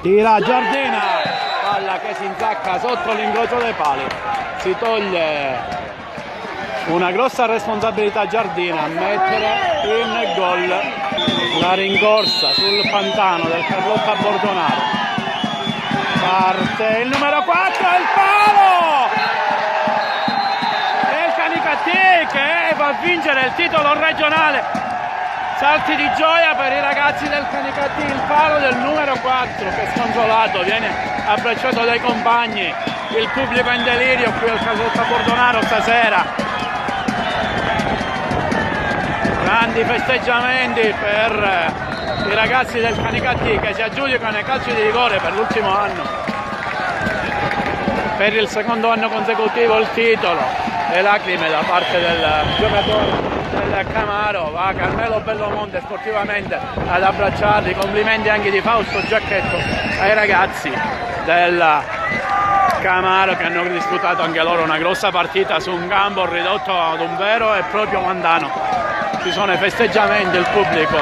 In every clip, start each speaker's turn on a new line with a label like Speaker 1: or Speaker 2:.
Speaker 1: Tira Giardina, palla che si insacca sotto l'incrocio dei pali. Si toglie una grossa responsabilità Giardina a mettere in gol la rincorsa sul pantano del Carlotta Bordonaro. Parte il numero 4, il palo! E il Canicattì che va a vincere il titolo regionale. Salti di gioia per i ragazzi del Canicattì, il palo del numero 4 che sconsolato viene abbracciato dai compagni, il pubblico in delirio qui al Carlotta Bordonaro stasera. Grandi festeggiamenti per i ragazzi del Canicattì che si aggiudicano i calci di rigore per l'ultimo anno, per il secondo anno consecutivo il titolo. Le lacrime da parte del giocatore del Camaro, va Carmelo Bellomonte sportivamente ad abbracciarli. Complimenti anche di Fausto Giacchetto ai ragazzi del Camaro che hanno disputato anche loro una grossa partita su un campo ridotto ad un vero e proprio mandano. Ci sono i festeggiamenti, il pubblico,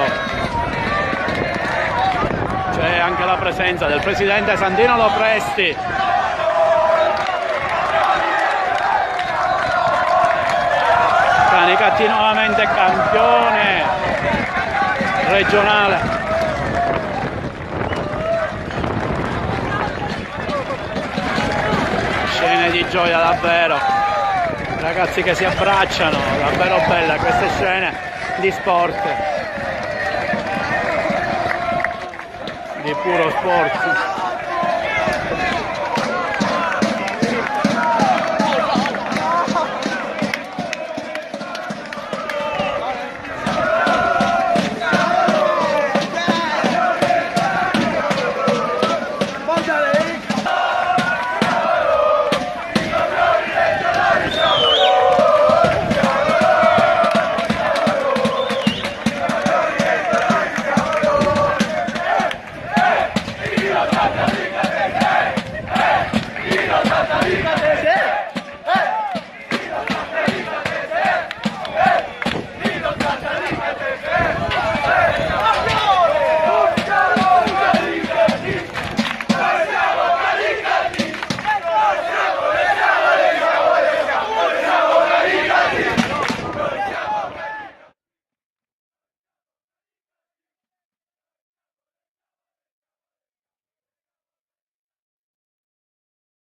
Speaker 1: c'è anche la presenza del presidente Santino Lopresti. Canicattì nuovamente campione regionale. Scene di gioia davvero, ragazzi che si abbracciano, davvero belle queste scene di sport, di puro sport.